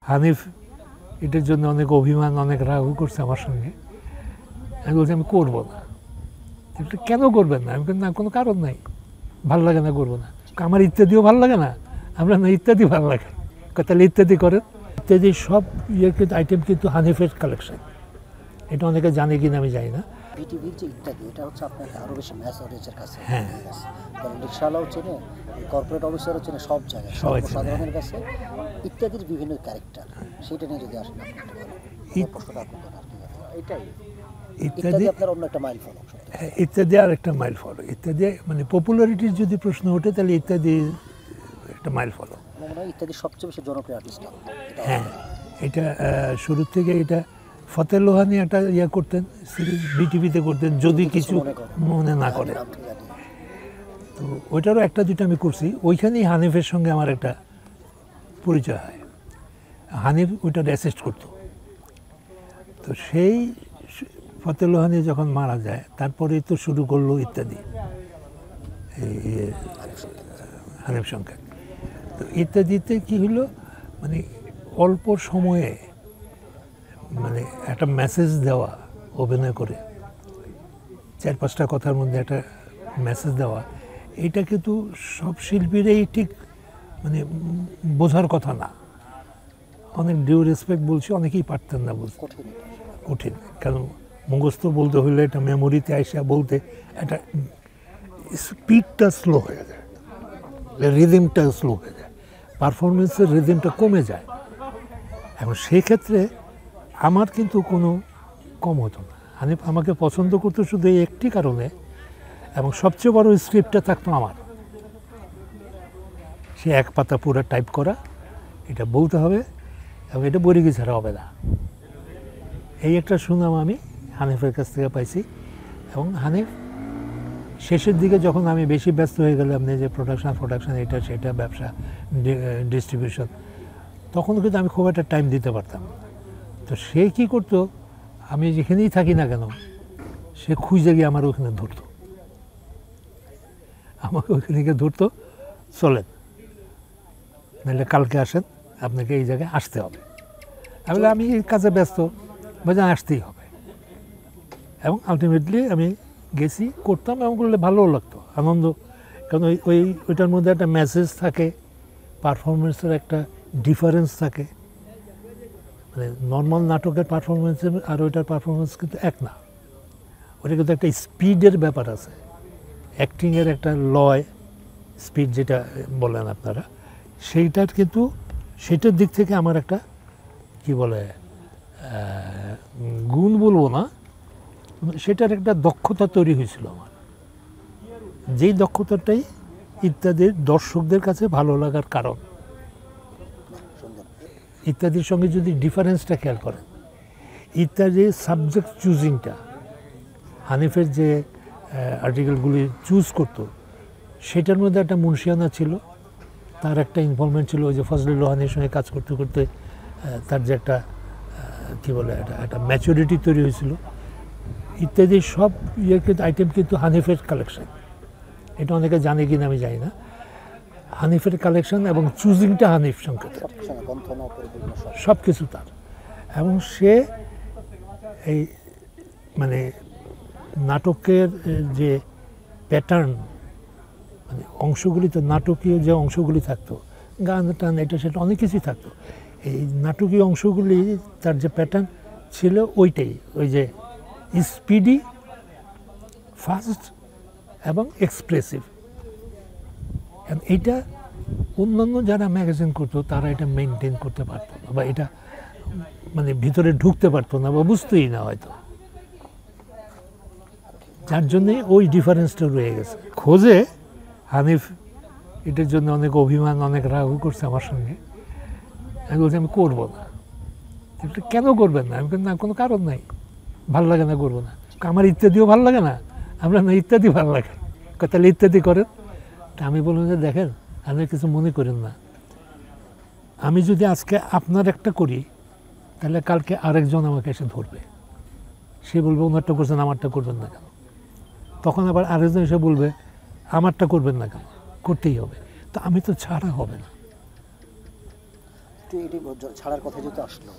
হানিফ এটার জন্য অনেক অভিমান, অনেক রাগও করছে আমার সঙ্গে। আমি বলছি আমি করবো না। এটা কেন করবেন না? আমি বললাম না, কোনো কারণ নাই, ভালো লাগে না, করবো না। আমার ইত্যাদিও ভালো লাগে না। আমরা না, ইত্যাদি ভালো লাগে। তাহলে ইত্যাদি করেন। ইত্যাদি সব কিন্তু আইটেম কিন্তু হানিফের কালেকশন। এটা অনেকে জানে কিনা আমি জানি না। বিটিভির যে ইত্যাদি, এটা হচ্ছে আপনাকে আরও বেশি ম্যাস অডিয়েন্সের কাছে। হ্যাঁ, রিক্সাওয়ালাও চেনে, কর্পোরেট অফিসারও চেনে, সব জায়গায় সবাই সাধারণের কাছে ইত্যাদির বিভিন্ন ক্যারেক্টার, সেটা নিয়ে যদি আসেন আপনি একটু বলেন। প্রশ্নটা আপনাদের আর কি এটাই ইত্যাদি আপনার অন্য একটা মাইল ফলক। ইত্যাদি আর একটা মাইল ফলক। ইত্যাদি মানে পপুলারিটির যদি প্রশ্ন ওঠে তাহলে ইত্যাদি একটা মাইল ফলক। ইত্যাদি সবচেয়ে বেশি জনপ্রিয় আর্টিস্ট। হ্যাঁ, এটা শুরু থেকে এটা ফতেহ লোহানী একটা ইয়ে করতেন, সিরিজ বিটিভিতে করতেন, যদি কিছু মনে না করে। তো ওইটারও একটা দুটো আমি করছি। ওইখানেই হানিফের সঙ্গে আমার একটা পরিচয় হয়। হানিফ ওইটা অ্যাসিস্ট করতো। তো সেই ফতেহ লোহানী যখন মারা যায়, তারপরেই তো শুরু করলো ইত্যাদি, হানিফ সংখ্যা। তো ইত্যাদিতে কি হলো, মানে অল্প সময়ে মানে একটা মেসেজ দেওয়া, অভিনয় করে 4-5টা কথার মধ্যে একটা মেসেজ দেওয়া, এটা কিন্তু সব শিল্পীরাই ঠিক মানে বোঝার কথা না। অনেক ডিউ রেসপেক্ট বলছি, অনেকেই পারতেন না বুঝতে। কঠিন, কারণ মুখস্থ বলতে হলে এটা মেমোরিতে আইসা বলতে একটা স্পিডটা স্লো হয়ে যায়, রিদমটা স্লো হয়ে যায়, পারফরমেন্সের রিদমটা কমে যায়। এখন সেই ক্ষেত্রে আমার কিন্তু কোনো কম হতো না। হানিফ আমাকে পছন্দ করতো শুধু এই একটি কারণে, এবং সবচেয়ে বড় স্ক্রিপ্টটা থাকতো আমার। সে এক পাতা পুরো টাইপ করা, এটা বলতে হবে এবং এটা বরিগি ছাড়া হবে না। এই একটা সুনাম আমি হানিফের কাছ থেকে পাইছি। এবং হানিফ শেষের দিকে যখন আমি বেশি ব্যস্ত হয়ে গেলাম, যে প্রোডাকশন এটা সেটা, ব্যবসা, ডিস্ট্রিবিউশন, তখন কিন্তু আমি খুব একটা টাইম দিতে পারতাম না। তো সে কী করতো, আমি যেখানেই থাকি না কেন, সে খুঁজে গিয়ে আমার ওখানে ধরতো, আমাকে ওখানে গিয়ে ধরতো, চলেন নাহলে কালকে আসেন, আপনাকে এই জায়গায় আসতে হবে। আমি এই কাজে ব্যস্ত, বাজে আসতেই হবে। এবং আলটিমেটলি আমি গেছি, করতাম, এবং করলে ভালোও লাগতো, আনন্দ। কারণ ওইটার মধ্যে একটা মেসেজ থাকে, পারফরমেন্সের একটা ডিফারেন্স থাকে। মানে নর্মাল নাটকের পারফরমেন্সের আর ওইটার পারফরমেন্স কিন্তু এক না। ওটা কিন্তু একটা স্পিডের ব্যাপার আছে, অ্যাক্টিংয়ের একটা লয়, স্পিড যেটা বলেন আপনারা, সেইটার কিন্তু সেটার দিক থেকে আমার একটা কি বলে গুণ বলবো না, সেটার একটা দক্ষতা তৈরি হয়েছিল আমার, যেই দক্ষতাটাই ইত্যাদির দর্শকদের কাছে ভালো লাগার কারণ। ইত্যাদির সঙ্গে যদি ডিফারেন্সটা খেয়াল করেন, ইত্যাদির সাবজেক্ট চুজিংটা, হানিফের যে আর্টিকেলগুলি চুজ করতো, সেটার মধ্যে একটা মুন্সিয়ানা ছিল, তার একটা ইনভলভমেন্ট ছিল। ওই যে ফজলে লোহানীর সঙ্গে কাজ করতে করতে তার যে একটা কী বলে একটা ম্যাচুরিটি তৈরি হয়েছিল। ইত্যাদি সব কিন্তু আইটেম কিন্তু হানিফের কালেকশন। এটা অনেকে জানে কিনা আমি জানি না। হানিফের কালেকশন এবং চুজিংটা হানিফ সংখ্যা, সব কিছু তার। এবং সে এই মানে নাটকের যে প্যাটার্ন, মানে অংশগুলি, তো নাটকীয় যে অংশগুলি থাকতো, গান টান এটা সেটা অনেক কিছুই থাকতো। এই নাটকীয় অংশগুলি তার যে প্যাটার্ন ছিল ওইটাই, ওই যে স্পিডি, ফাস্ট এবং এক্সপ্রেসিভ। এইটা অন্যান্য যারা ম্যাগাজিন করতো তারা এটা মেনটেন করতে পারতো না, বা এটা মানে ভিতরে ঢুকতে পারতো না, বা বুঝতেই না হয়তো, যার জন্যে ওই ডিফারেন্সটা রয়ে গেছে। খোঁজে হানিফ এটার জন্য অনেক অভিমান, অনেক রাগও করছে আমার সঙ্গে। আমি বলছি আমি করবো না। এটা কেন করবেন না? আমি না, কোনো কারণ নাই, ভালো লাগে না, করবো না। আমার ইত্যাদিও ভালো লাগে না। আমরা না, ইত্যাদি ভালো লাগে। তাহলে ইত্যাদি করেন। তা আমি বললাম যে দেখেন, আপনি কিছু মনে করেন না, আমি যদি আজকে আপনার একটা করি, তাহলে কালকে আরেকজন আমাকে এসে ধরবে, সে বলবে ওনারটা করছেন, আমারটা করবেন না কেন। তখন আবার আরেকজন এসে বলবে আমারটা করবেন না কেন, করতেই হবে। তো আমি তো ছাড়া হবে না। একটু এটি ছাড়ার কথা যেহেতু আসলো,